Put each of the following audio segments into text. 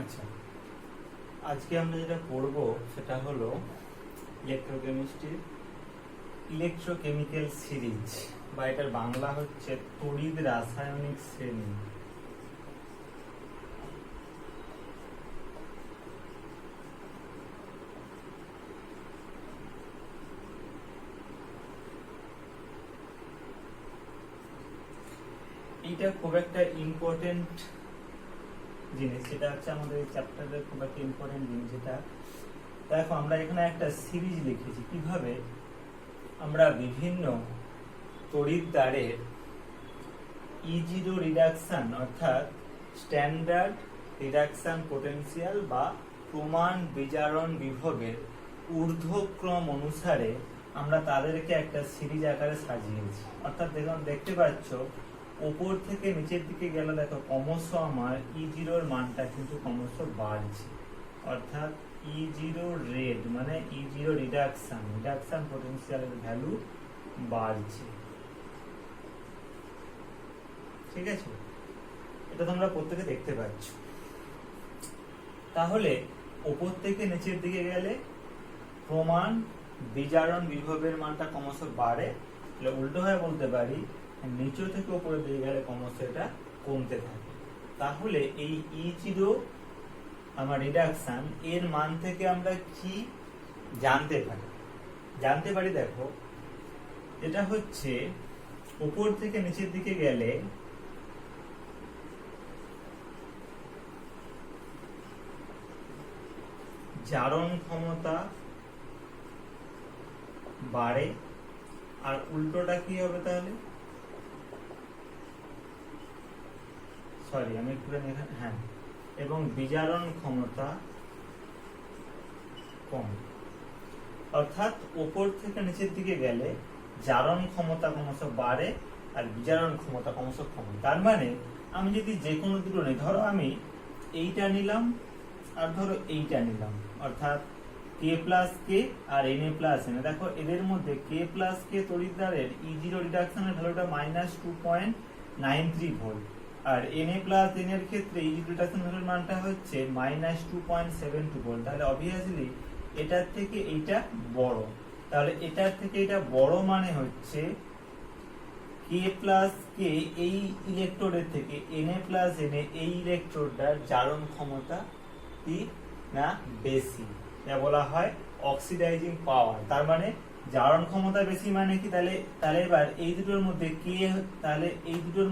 আচ্ছা, আজকে আমরা যেটা পড়ব সেটা হলো ইলেকট্রোকেমিস্ট্রির ইলেকট্রোকেমিক্যাল সিরিজ, বা এটার বাংলা হচ্ছে তড়িৎ রাসায়নিক শ্রেণী। এইটা খুব একটা ইম্পর্টেন্ট জিনিস, সেটা হচ্ছে আমাদের এই চ্যাপ্টারের খুব একটা ইম্পর্টেন্ট জিনিস। যেটা দেখো, আমরা এখানে একটা সিরিজ লিখেছি কিভাবে আমরা বিভিন্ন তড়িৎদ্বারের E0 রিডাকশন অর্থাৎ স্ট্যান্ডার্ড রিডাকশন পোটেনশিয়াল বা প্রমাণ বিজারণ বিভবের ঊর্ধ্বক্রম অনুসারে আমরা তাদেরকে একটা সিরিজ আকারে সাজিয়েছি। অর্থাৎ দেখতে পাচ্ছ উপর থেকে নিচের দিকে গেলে দেখো ক্রমশ আমার E0 এর মানটা কিন্তু ক্রমশ বাড়ছে। অর্থাৎ E0 রেড মানে E0 রিডাকশন পোটেনশিয়ালের ভ্যালু বাড়ছে। ঠিক আছে, এটা তোমরা প্রত্যেকে দেখতে পাচ্ছ। তাহলে উপর থেকে নিচের দিকে গেলে প্রমাণ বিজারণ বিভবের মানটা ক্রমশ বাড়ে, উল্টো হয়ে বলতে পারি নিচু থেকে উপরের দিকে গেলে ক্রমশ এটা কমতে থাকে। তাহলে এই E0 আমার রিডাকশন এর মান থেকে আমরা কি জানতে পারি দেখো, এটা হচ্ছে উপর থেকে নিচের দিকে গেলে জারণ ক্ষমতা বাড়ে, আর উল্টোটা কি হবে তাহলে, সরি আমি একটু হ্যাঁ, এবং বিজারণ ক্ষমতা কম। অর্থাৎ উপর থেকে নিচের দিকে গেলে জারণ ক্ষমতা ক্রমশ বাড়ে আর বিজারণ ক্ষমতা ক্রমশ কমে। তার মানে আমি যদি যে কোনো দুটো নিই, ধরো আমি এইটা নিলাম আর ধরো এইটা নিলাম, অর্থাৎ K প্লাস কে আর Na প্লাস এন। দেখো এদের মধ্যে K প্লাস কে তড়িৎদ্বারের E0 রিডাকশনের ভ্যালুটা -2.93 ভোল্ট, আর Na প্লাস এন এর ক্ষেত্রে E0 রিডাকশন ভ্যালুর মানটা হচ্ছে -2.72 ভোল্ট। তাহলে অবভিয়াসলি এটার থেকে এইটা বড়। তাহলে এটার থেকে এটা বড় মানে হচ্ছে K প্লাস কে এই ইলেকট্রোডের থেকে Na প্লাস এন এই ইলেকট্রোডটার জারণ ক্ষমতা না বেশি, যা বলা হয় অক্সিডাইজিং পাওয়ার। তার মানে জারণ ক্ষমতা বেশি মানে কি, তাহলে এবার এই দুটোর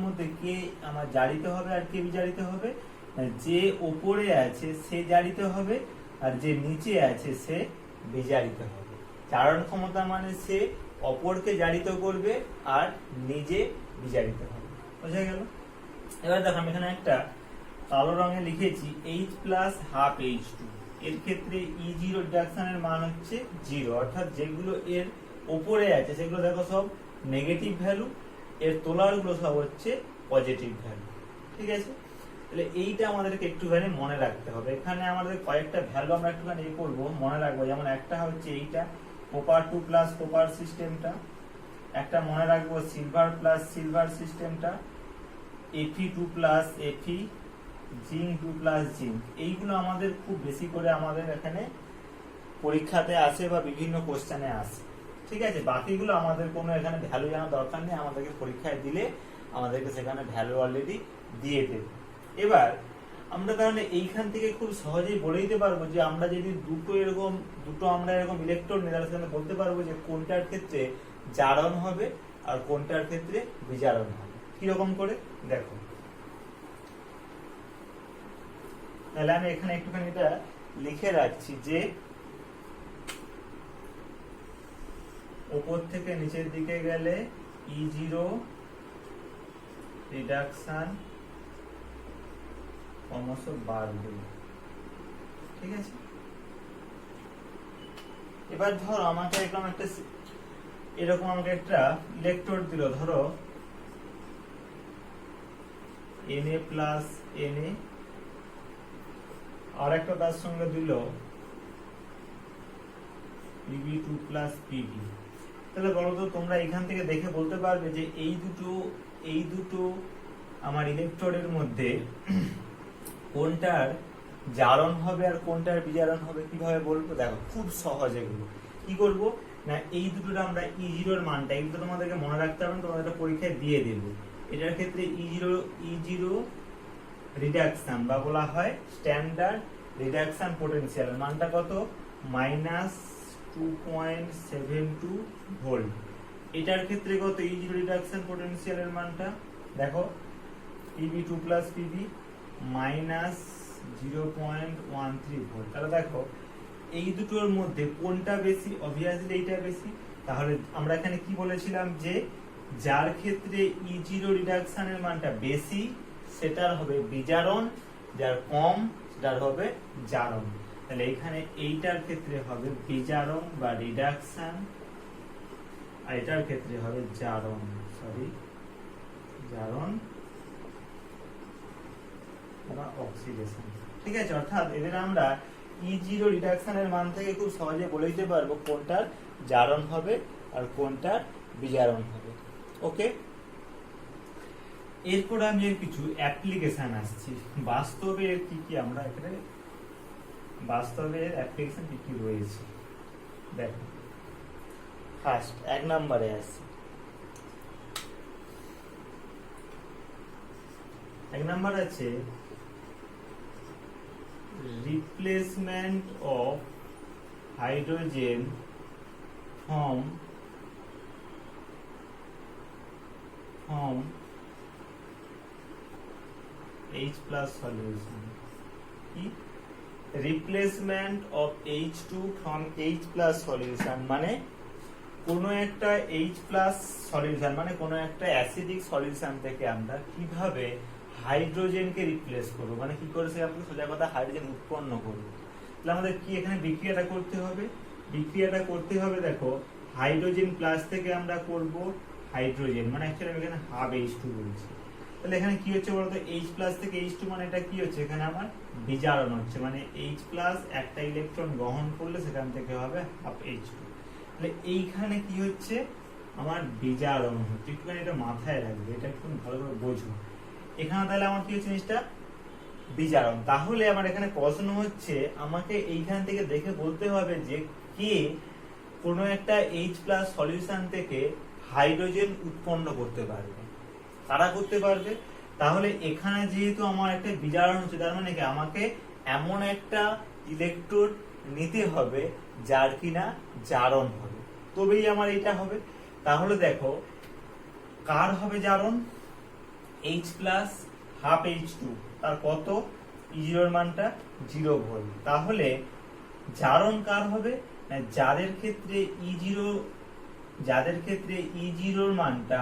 মধ্যে কে আমার জারিত হবে আর কে বিজারিত হবে। যে উপরে আছে সে জারিত হবে আর যে নিচে আছে সে বিজারিত হবে। জারণ ক্ষমতা মানে সে অপরকে জারিত করবে আর নিজে বিজারিত হবে। বোঝা গেল? এবার দেখো আমি এখানে একটা কালো রঙে লিখেছি H প্লাস হাফ H2। এর ক্ষেত্রে E0 রিডাকশনের মান হচ্ছে 0, অর্থাৎ যেগুলো এর উপরে আছে সেগুলো দেখো সব নেগেটিভ ভ্যালু, এর তোলার গুলো সব হচ্ছে পজিটিভ ভ্যালু। ঠিক আছে, তাহলে এইটা আমাদেরকে একটুখানি মনে রাখতে হবে। এখানে আমাদের কয়েকটা ভ্যালু আমরা একটুখানি করবো, মনে রাখবো। যেমন একটা হচ্ছে এইটা কপার 2 প্লাস কপার সিস্টেমটা, একটা মনে রাখবো সিলভার প্লাস সিলভার সিস্টেমটা, Fe2 plus Fe, zinc 2 plus zinc. এইগুলো আমাদের খুব বেশি করে আমাদের এখানে পরীক্ষাতে আসে বা বিভিন্ন কোশ্চেনে আসে। ঠিক আছে, বাকিগুলো আমাদের কোনো এখানে ভ্যালু জানার দরকার নেই, আমাদেরকে পরীক্ষায় দিলে আমাদেরকে সেখানে ভ্যালু অলরেডি দিয়ে দেবে। এবার আমরা তাহলে এইখান থেকে খুব সহজেই বলে দিতে পারবো যে আমরা যদি দুটো আমরা এরকম ইলেকট্রন নিই, তাহলে সেখানে বলতে পারবো যে কোনটার ক্ষেত্রে জারণ হবে আর কোনটার ক্ষেত্রে বিজারণ হবে। কিরকম করে দেখো, তাহলে আমি এখানে একটুখানি এটা লিখে রাখছি যে উপর থেকে নিচের দিকে গেলে E0 রিডাকশন ক্রমশ বাড়বে। ঠিক আছে, এবার ধরো আমাকে এরকম আমাকে একটা ইলেকট্রোড দিল, ধরো Na প্লাস Na, আর একটা তার সঙ্গে দিল Pb2 প্লাস Pb। তাহলে বলো তো তোমরা এখান থেকে দেখে বলতে পারবে যে এই দুটো আমার ইলেকট্রোডের মধ্যে কোনটার জারণ হবে আর কোনটার বিজারণ হবে কিভাবে বলবো? দেখো খুব সহজ এগুলো। কি করব না, এই দুটোর আমরা E0 এর মানটা এগুলো তোমাদেরকে মনে রাখতে হবে, তোমাদের পরীক্ষায় দিয়ে দেব। এটার ক্ষেত্রে E0 রিডাকশন বা বলা হয় স্ট্যান্ডার্ড রিডাকশন পোটেনশিয়াল মানটা কত? -2.72 ভোল্ট। এটার ক্ষেত্রে কত E0 রিডাকশন পোটেনশিয়ালের মানটা? দেখো PB2 প্লাস PB -0.13 ভোল্ট। তাহলে দেখো এই দুটোর মধ্যে কোনটা বেশি? অবভিয়াসলি এইটা বেশি। তাহলে আমরা এখানে কি বলেছিলাম যে যার ক্ষেত্রে E0 রিডাকশনের মানটা বেশি সেটার হবে বিজারণ, যার কম সেটার হবে জারণ। তাহলে এখানে এইটার ক্ষেত্রে হবে বিজারণ বা রিডাকশন, আর এটার ক্ষেত্রে হবে জারণ, জারণ বা অক্সিডেশন। ঠিক আছে, অর্থাৎ এদের আমরা E0 রিডাকশনের মান থেকে খুব সহজে বলে দিতে পারবো কোনটার জারণ হবে আর কোনটার বিজারণ হবে। ওকে, এরপর আমি এর কিছু অ্যাপ্লিকেশন আসছি। বাস্তবে এর কি আমরা এখানে বাস্তবে অ্যাপ্লিকেশন কি রয়েছে দেখো। ফার্স্ট 1 নম্বরে আসছি। 1 নম্বর আছে replacement of hydrogen from H plus solution। কি replacement of H2 from H plus solution মানে কোনো একটা H plus solution মানে কোনো একটা অ্যাসিডিক সলিউশন থেকে আমরা কিভাবে হাইড্রোজেনকে রিপ্লেস করব, মানে কি করে আমরা সোজা কথা হাইড্রোজেন উৎপন্ন করব। তাহলে আমাদের কি এখানে বিক্রিয়াটা করতে হবে? বিক্রিয়াটা করতে হবে দেখো হাইড্রোজেন প্লাস থেকে আমরা করব হাইড্রোজেন, মানে অ্যাকচুয়ালি আমি এখানে হাফ H2 বলছি। তাহলে এখানে কি হচ্ছে বলতো, H প্লাস থেকে H2 মানে এটা কি হচ্ছে, এখানে আমার বিজারণ হচ্ছে, মানে H প্লাস একটা ইলেকট্রন গ্রহণ করলে সেখান থেকে হবে হাফ H2। তাহলে এইখানে কি হচ্ছে, আমার বিজারণ হচ্ছে। একটুখানি এটা মাথায় রাখবে, এটা একটু ভালো করে বোঝো। এখানে তাহলে আমার কি হচ্ছে জিনিসটা বিজারণ। তাহলে আমার এখানে প্রশ্ন হচ্ছে আমাকে এইখান থেকে দেখে বলতে হবে যে কে কোনো একটা H প্লাস সলিউশন থেকে হাইড্রোজেন উৎপন্ন করতে পারবে, কারা করতে পারবে। তাহলে এখানে যেহেতু আমার একটা বিজারণ হচ্ছে, তার মানে কি আমাকে এমন একটা ইলেকট্রোড নিতে হবে যার কিনা জারণ হবে, তবেই আমার এটা হবে। তাহলে দেখো কার হবে জারণ? H প্লাস হাফ H2, তার কত? E0 এর মানটা 0 ভোল্ট। তাহলে জারণ কার হবে? যাদের ক্ষেত্রে E0 এর মানটা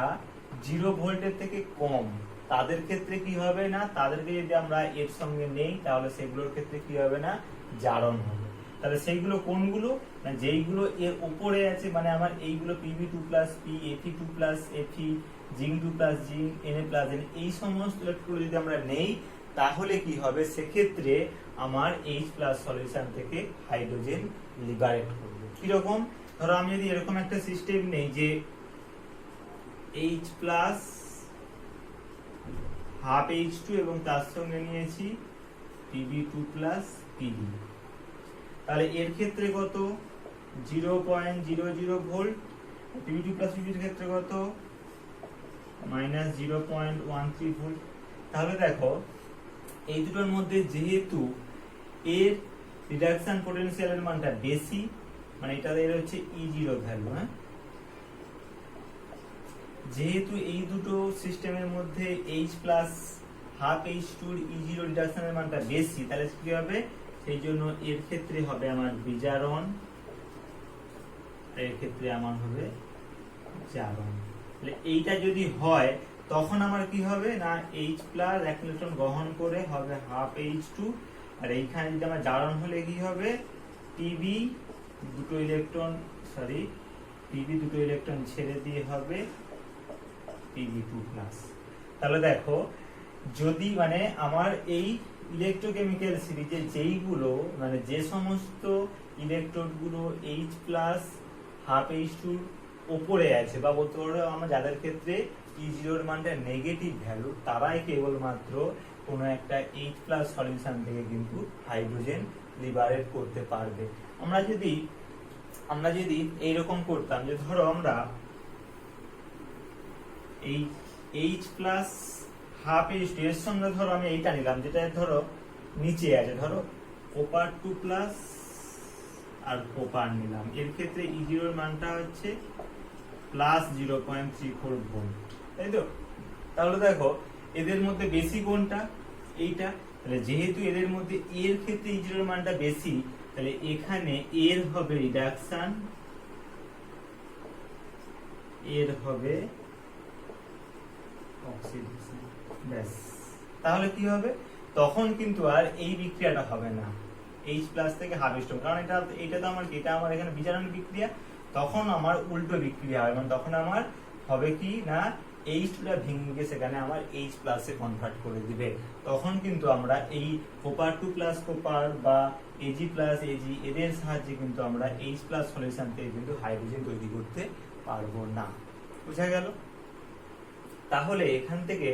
0 ভোল্টের থেকে কম, তাদের ক্ষেত্রে কি হবে না, তাদেরকে যদি আমরা এর সঙ্গে নেই তাহলে সেগুলোর ক্ষেত্রে কি হবে না, জারণ হবে। তাহলে সেইগুলো কোনগুলো না, যেইগুলো এর উপরে আছে, মানে আমার এইগুলো Pb2 plus P, Fe2 plus Fe, Zn2 plus Zn, Na plus N, এই সমস্ত ইলেকট্রনগুলো যদি আমরা নেই তাহলে কি হবে, সেক্ষেত্রে আমার H প্লাস সলিউশন থেকে হাইড্রোজেন লিবারেট করবে। কিরকম? ধরো আমি যদি এরকম একটা সিস্টেম নেই যে H প্লাস হাফ H2 এবং তার সঙ্গে নিয়েছি Pb2 প্লাস Pb, তাহলে এর ক্ষেত্রে কত? 0.00 ভোল্ট। Pb2 প্লাস Pb এর ক্ষেত্রে কত? -0.13 ভোল্ট। তাহলে দেখো এই দুটোর মধ্যে যেহেতু এর রিডাকশন পোটেনশিয়ালের মানটা বেশি, মানে এটা এর হচ্ছে E0 ভ্যালু, হ্যাঁ, যেহেতু এই দুটো সিস্টেমের মধ্যে H plus half H2 E0 রিডাকশনের মানটা বেশি, তাহলে কি হবে, সেই জন্য এর ক্ষেত্রে হবে আমার বিজারণ, এর ক্ষেত্রে আমার হবে জারণ। তাহলে এইটা যদি হয় তখন আমার কি হবে না, H প্লাস এক ইলেকট্রন গ্রহণ করে হবে হাফ H2, আর এইখানে যদি আমার জারণ হলে কি হবে, Pb দুটো ইলেকট্রন ছেড়ে দিয়ে হবে Pb2 প্লাস। তাহলে দেখো যদি মানে আমার এই ইলেকট্রোকেমিক্যাল সিরিজে যেইগুলো মানে যে সমস্ত ইলেকট্রোড গুলো H প্লাস হাফ H2 উপরে আছে, বা বলতে পারো আমরা যাদের ক্ষেত্রে E0 এর মানটা নেগেটিভ ভ্যালু, তারাই কেবলমাত্র কোনো একটা H+ সলিউশন থেকে কিন্তু হাইড্রোজেন লিবারেট করতে পারবে। আমরা যদি এইরকম করতাম যে ধরো আমরা এই H+ হাফ H2 এর সঙ্গে ধরো আমি এইটা নিলাম যেটা ধরো নিচে আছে, ধরো কপার 2+ আর কপার নিলাম, এর ক্ষেত্রে E0 এর মানটা হচ্ছে +0.34 ভোল্ট, তাই তো? তাহলে দেখো এদের মধ্যে বেশি কোনটা? এইটা। তাহলে যেহেতু এদের মধ্যে এর ক্ষেত্রে E0 এর মানটা বেশি, তাহলে এখানে এর হবে রিডাকশন, এর হবে অক্সিডেশন। ব্যাস, তাহলে কি হবে? তখন কিন্তু আর এই বিক্রিয়াটা হবে না H+ থেকে হাফ H2, কারণ এটা তো আমার এখানে বিজারণ বিক্রিয়া, তখন আমার উল্টো বিক্রিয়া হয়, মানে তখন আমার হবে কি না H2টা ভেঙে গিয়ে সেখানে আমার H+ এ কনভার্ট করে দিবে। তখন কিন্তু আমরা এই কপার 2+ কপার বা Ag+Ag এদের সাহায্যে কিন্তু আমরা H+ সলিউশন থেকে কিন্তু হাইড্রোজেন তৈরি করতে পারবো না। বুঝা গেল? তাহলে এখান থেকে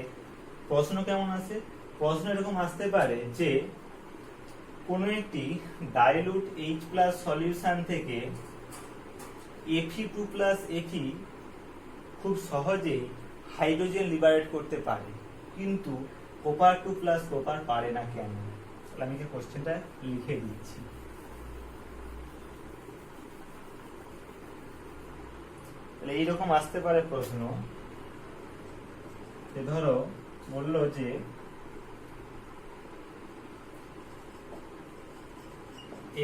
প্রশ্ন কেমন আসে? প্রশ্ন এরকম আসতে পারে যে কোনো একটি ডাইলুট H+ সলিউশন থেকে Fe2+Fe খুব সহজেই হাইড্রোজেন লিবারেট করতে পারে, কিন্তু কপার 2+ কপার পারে না কেন? আমি যে কোশ্চেনটা লিখে দিচ্ছি। তাহলে এইরকম আসতে পারে প্রশ্ন, ধরো বললো যে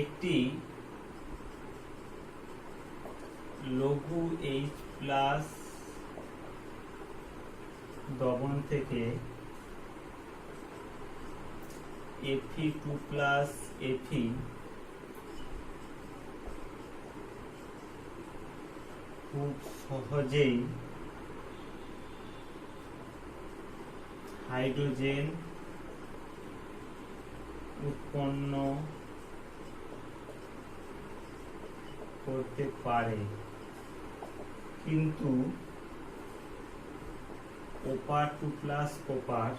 একটি লঘু H+ দ্রবণ থেকে Fe2+Fe খুব সহজেই হাইড্রোজেন উৎপন্ন করতে পারে, কিন্তু কপার 2+ কপার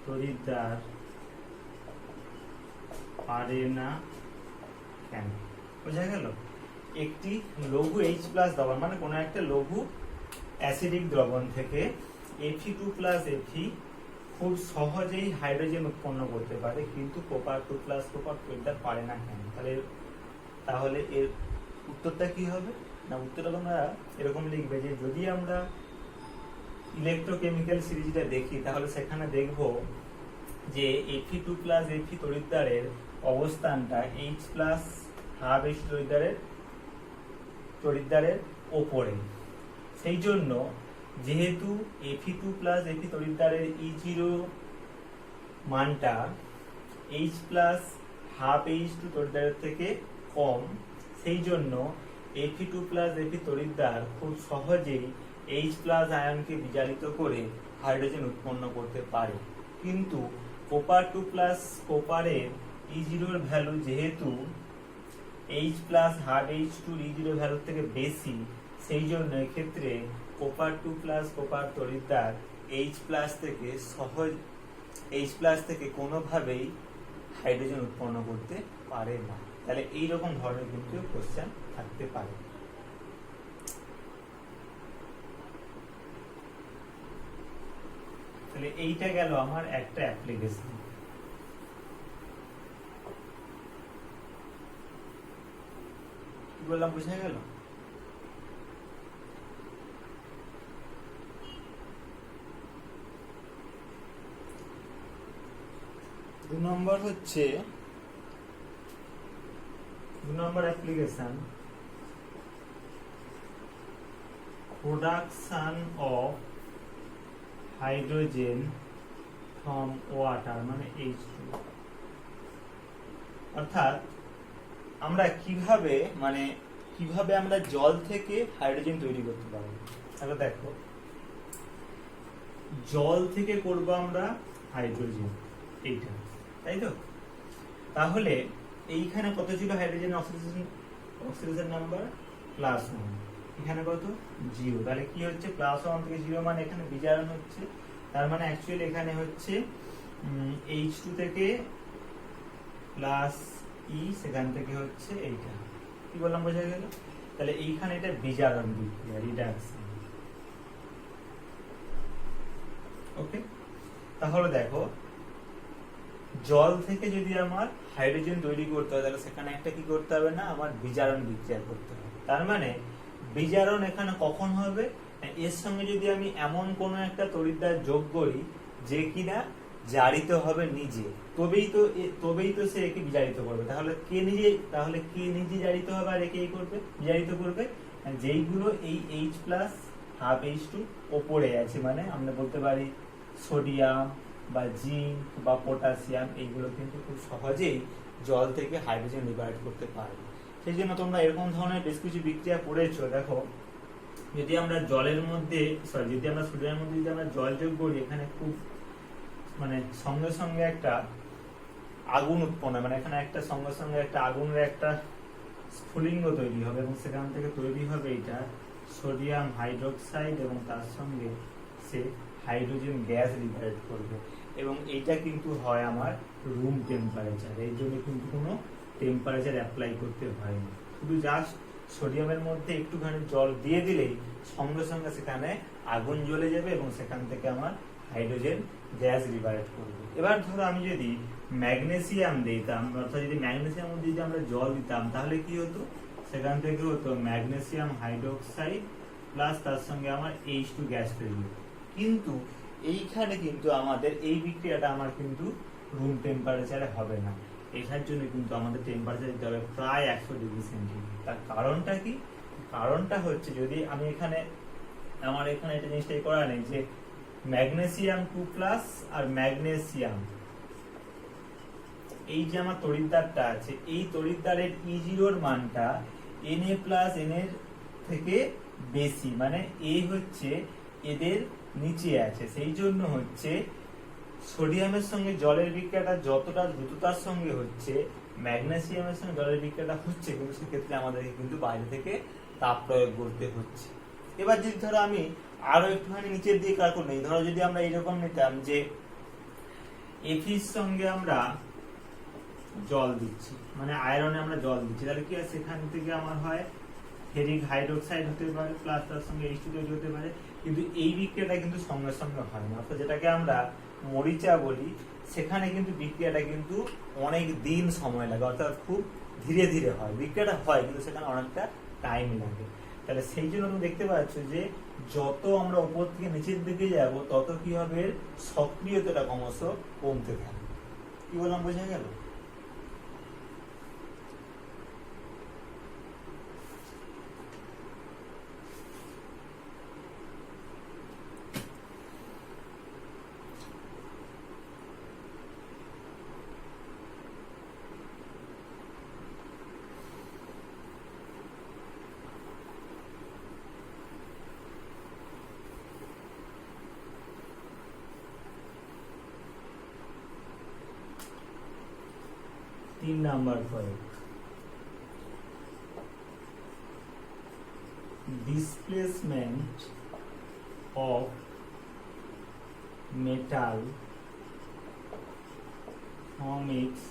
তড়িৎদ্বার পারে না কেন? বোঝা গেল? একটি লঘু H+ দ্রবণ মানে কোনো একটা লঘু অ্যাসিডিক দ্রবণ থেকে Fe2+Fe খুব সহজেই হাইড্রোজেন উৎপন্ন করতে পারে, কিন্তু কপার 2+ কপার তড়িৎদ্বার পারে না কেন? তাহলে এর উত্তরটা কি হবে না? উত্তরটা তোমরা এরকম লিখবে যে যদি আমরা ইলেকট্রোকেমিক্যাল সিরিজটা দেখি তাহলে সেখানে দেখব যে Fe2+Fe তড়িৎদ্বারের অবস্থানটা H+ হাফ H তড়িৎদ্বারের ওপরে। সেই জন্য যেহেতু Fe2+Fe তড়িৎদ্বারের E0 মানটা H+ হাফ H2 তড়িৎদ্বারের থেকে কম, সেই জন্য Fe2+Fe তড়িৎদ্বার খুব সহজেই H+ আয়নকে বিজারিত করে হাইড্রোজেন উৎপন্ন করতে পারে, কিন্তু কপার 2+ কপারের E0 এর ভ্যালু যেহেতু H+ হাফ H2 E0 ভ্যালুর থেকে বেশি, সেই জন্য এক্ষেত্রে কপার 2+ কপার তড়িৎদ্বার H+ থেকে কোনোভাবেই হাইড্রোজেন উৎপন্ন করতে পারে না। তাহলে এইরকম ধরনের কিন্তু কোশ্চেন থাকতে পারে। তাহলে এইটা গেল আমার একটা অ্যাপ্লিকেশন। কি বললাম বুঝা গেল? দু নম্বর application, production of hydrogen from water মানে H2। অর্থাৎ আমরা কিভাবে আমরা জল থেকে হাইড্রোজেন তৈরি করতে পারবো। তাহলে দেখো, জল থেকে করব আমরা হাইড্রোজেন, এইটা, তাই তো? তাহলে এইখানে কত ছিল হাইড্রোজেন অক্সিডেশন নাম্বার? +1। এখানে কত 0, তাহলে কি হচ্ছে +1 থেকে 0 মানে এখানে বিজারণ হচ্ছে, তার মানে অ্যাকচুয়ালি এখানে হচ্ছে H2 থেকে প্লাস E, সেখান থেকে হচ্ছে এইটা, কি বললাম বোঝা গেল? তাহলে এইখানে এটা বিজারণ বিক্রিয়া, রিডাকশন। ওকে, তাহলে দেখো জল থেকে যদি আমার হাইড্রোজেন তৈরি করতে হয় তাহলে সেখানে একটা কি করতে হবে না, আমার বিজারণ বিক্রিয়া করতে হবে। তার মানে বিজারণ এখানে কখন হবে, এর সঙ্গে যদি আমি এমন কোনো একটা তড়িৎদ্বার যোগ করি যে কিনা জারিত হবে নিজে, তবেই তো সে একে বিজারিত করবে। তাহলে কে নিজে জারিত হবে আর একে করবে, বিজারিত করবে? যেইগুলো এই H+ হাফ H2 ওপরে আছে, মানে আমরা বলতে পারি সোডিয়াম বা জিঙ্ক বা পটাশিয়াম, এইগুলো কিন্তু খুব সহজেই জল থেকে হাইড্রোজেন লিবারেট করতে পারবে। সেই জন্য তোমরা এরকম ধরনের বেশ কিছু বিক্রিয়া পড়েছো। দেখো যদি আমরা সোডিয়ামের মধ্যে যদি আমরা জল যোগ করি, এখানে খুব মানে সঙ্গে সঙ্গে একটা আগুন উৎপন্ন, মানে এখানে একটা সঙ্গে সঙ্গে একটা আগুনের একটা স্ফুলিঙ্গ তৈরি হবে এবং সেখান থেকে তৈরি হবে এটা সোডিয়াম হাইড্রোক্সাইড এবং তার সঙ্গে সে হাইড্রোজেন গ্যাস লিবারেট করবে এবং এইটা কিন্তু হয় আমার রুম টেম্পারেচার। এই জন্য কিন্তু কোনো টেম্পারেচার অ্যাপ্লাই করতে হয় না, শুধু জাস্ট সোডিয়ামের মধ্যে একটুখানি জল দিয়ে দিলেই সঙ্গে সঙ্গে সেখানে আগুন জ্বলে যাবে এবং সেখান থেকে আমার হাইড্রোজেন গ্যাস লিবারেট করবে। এবার ধরো আমি যদি ম্যাগনেসিয়াম দিতাম, অর্থাৎ যদি ম্যাগনেসিয়ামের মধ্যে যদি আমরা জল দিতাম তাহলে কি হতো, সেখান থেকে হতো ম্যাগনেসিয়াম হাইড্রোক্সাইড প্লাস তার সঙ্গে আমার H2 গ্যাস তৈরি হতো। কিন্তু এইখানে কিন্তু আমাদের এই বিক্রিয়াটা আমার কিন্তু রুম টেম্পারেচারে হবে না, এটার জন্য কিন্তু আমাদের টেম্পারেচার দিতে হবে প্রায় 100 ডিগ্রি সেন্টিগ্রেড। তার কারণটা কি? কারণটা হচ্ছে যদি আমি এখানে আমার এখানে এটা জিনিসটাই করা নেই যে ম্যাগনেসিয়াম 2+ আর ম্যাগনেসিয়াম, এই যে আমার তড়িৎদ্বারটা আছে, এই তড়িৎদ্বারের E0 এর মানটা Na+ N এর থেকে বেশি, মানে এ হচ্ছে এদের নিচে আছে। সেই জন্য হচ্ছে সোডিয়ামের সঙ্গে জলের বিক্রিয়াটা যতটা দ্রুততার সঙ্গে হচ্ছে, ম্যাগনেসিয়ামের সঙ্গে জলের বিক্রিয়াটা হচ্ছে, কিন্তু সেক্ষেত্রে আমাদেরকে কিন্তু বাইরে থেকে তাপ প্রয়োগ করতে হচ্ছে। এবার যদি ধরো আমি আরো একটুখানি নিচের দিকে কার্বন নেই, ধরো যদি আমরা এরকম নিতাম যে এফির সঙ্গে আমরা জল দিচ্ছি, মানে আয়রনে আমরা জল দিচ্ছি, তাহলে কি আছে এখান থেকে আমার হয় ফেরিক হাইড্রোক্সাইড হতে পারে প্লাস তার সঙ্গে H2 তৈরি হতে পারে, কিন্তু এই বিক্রিয়াটা কিন্তু সঙ্গে সঙ্গে হয় না। অর্থাৎ যেটাকে আমরা মরিচা বলি, সেখানে কিন্তু বিক্রিয়াটা কিন্তু অনেক দিন সময় লাগে, অর্থাৎ খুব ধীরে ধীরে হয় বিক্রিয়াটা, হয় কিন্তু সেখানে অনেকটা টাইম লাগে। তাহলে সেই জন্য তুমি দেখতে পাচ্ছ যে যত আমরা উপর থেকে নিচের দিকে যাব তত কি হবে, সক্রিয়তাটা ক্রমশ কমতে থাকবে। কি বললাম বোঝা গেল? 3 number point, displacement of metal from its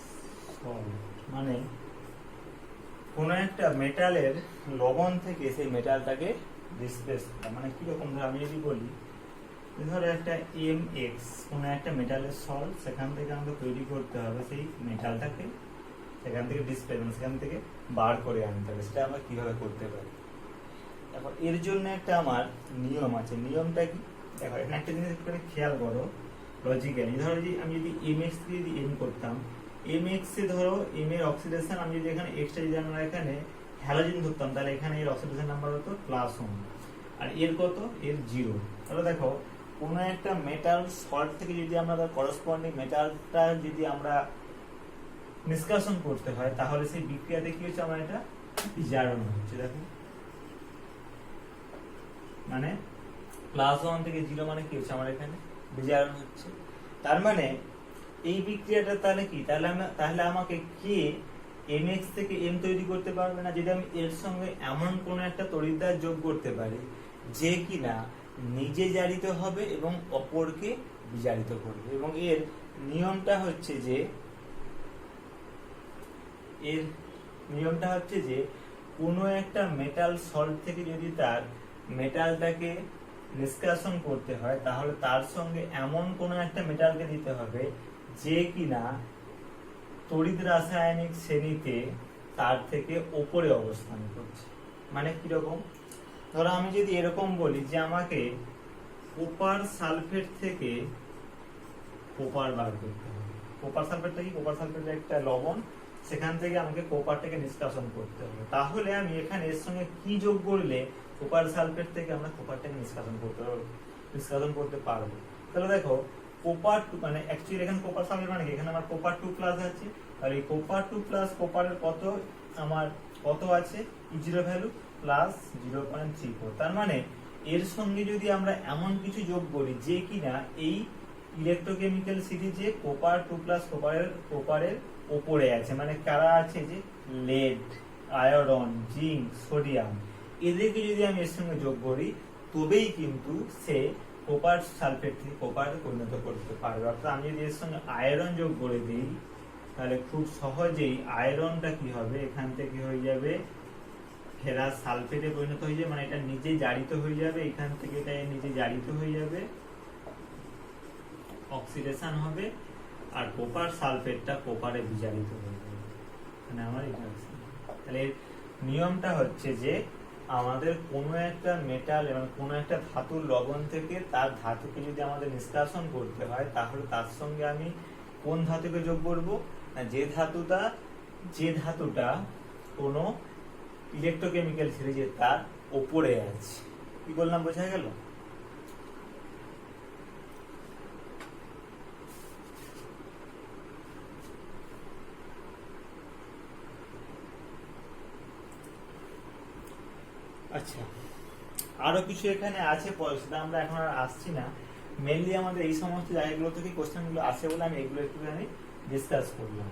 salt, মানে কোন একটা মেটালের লবণ থেকে সেই মেটালটাকে ডিসপ্লেস করা। মানে কি রকম, ধর আমি যদি বলি ধরো একটা mx কোন একটা মেটালের সল্ট, সেখান থেকে আমাকে তৈরি করতে হবে সেই মেটালটাকে, সেখান থেকে ডিসপ্লে মানে সেখান থেকে বার করে আনতে হবে। সেটা আমরা কিভাবে করতে পারি? এখন এর জন্য একটা আমার নিয়ম আছে। নিয়মটা কি? দেখো এখানে একটা জিনিস একটু খেয়াল করো লজিক্যালি। ধরো যদি আমি যদি mx দিয়ে যদি m করতাম, mx এ ধরো m এর অক্সিডেশন, আমি যদি এখানে এক্সট্রা যদি আমরা এখানে হ্যালোজেন ধরতাম তাহলে এখানে এর অক্সিডেশন নাম্বার হতো +1 আর এর কত, এর 0। তাহলে দেখো কোন একটা মেটাল সল্ট থেকে যদি আমরা তার করসপন্ডিং মেটালটা যদি আমরা নিষ্কাশন করতে হয় তাহলে সেই বিক্রিয়াতে কি হচ্ছে, আমার এটা বিজারণ হচ্ছে। দেখো মানে +1 থেকে 0 মানে কি হচ্ছে, আমার এখানে বিজারণ হচ্ছে। তার মানে এই বিক্রিয়াটা তাহলে কি, তাহলে আমাকে কে mx থেকে m তৈরি করতে পারবে না যদি আমি এর সঙ্গে এমন কোন একটা তড়িৎদ্বার যোগ করতে পারি যে কিনা নিজে জারিত হবে এবং অপরকে বিজারিত করবে। এবং এর নিয়মটা হচ্ছে যে কোনো একটা মেটাল সল্ট থেকে যদি তার মেটালটাকে নিষ্কাশন করতে হয় তাহলে তার সঙ্গে এমন কোনো একটা মেটালকে দিতে হবে যে কিনা তড়িৎ রাসায়নিক শ্রেণীতে তার থেকে ওপরে অবস্থান করছে। মানে কিরকম, ধরো আমি যদি এরকম বলি যে আমাকে কোপার সালফেট থেকে কোপার বার করতে হবে। কোপার সালফেটটা কি? কোপার সালফেট একটা লবণ, সেখান থেকে আমাকে কোপারটাকে নিষ্কাশন করতে হবে। তাহলে আমি এখানে এর সঙ্গে কি যোগ করলে কোপার সালফেট থেকে আমরা কোপারটাকে নিষ্কাশন করতে পারবো। তাহলে দেখো কোপার মানে অ্যাকচুয়ালি এখানে কোপার সালফেট মানে কি, এখানে আমার কোপার 2 প্লাস আছে, আর এই কোপার 2 প্লাস কোপারের কত আছে E0 ভ্যালু প্লাস 0.34। তার মানে এর সঙ্গে যদি আমরা এমন কিছু যোগ করি যে কিনা এই ইলেকট্রোকেমিক্যাল সিরিজে কোপার 2 প্লাস কোপারের উপরে আছে, মানে কারা আছে যে লেড, আয়রন, জিঙ্ক, সোডিয়াম, এদেরকে যদি আমি এর সঙ্গে যোগ করি তবেই কিন্তু সে কোপার সালফেট থেকে কোপারে পরিণত করতে পারবে। অর্থাৎ আমি যদি এর সঙ্গে আয়রন যোগ করে দিই তাহলে খুব সহজেই আয়রনটা কি হবে, এখান থেকে হয়ে যাবে ফেরাস সালফেটে পরিণত হয়ে যাবে, মানে এটা নিজে জারিত হয়ে যাবে, এখান থেকে এটা নিজে জারিত হয়ে যাবে, অক্সিডেশন হবে, আর কোপার সালফেটটা কোপারে বিজারিত হয়ে যাবে। মানে আমার এটা আছে। তাহলে নিয়মটা হচ্ছে যে আমাদের কোনো একটা মেটাল এবং কোনো একটা ধাতুর লবণ থেকে তার ধাতুকে যদি আমাদের নিষ্কাশন করতে হয় তাহলে তার সঙ্গে আমি কোন ধাতুকে যোগ করব, যে ধাতুটা কোনো ইলেকট্রোকেমিক্যাল সিরিজে তার ওপরে আছে। কি বললাম, বোঝা গেল? আচ্ছা, আরো কিছু এখানে আছে, সেটা আমরা এখন আর আসছি না। মেনলি আমাদের এই সমস্ত জায়গাগুলো থেকে কোশ্চেন গুলো আসে বলে আমি এগুলো একটুখানি ডিসকাস করলাম।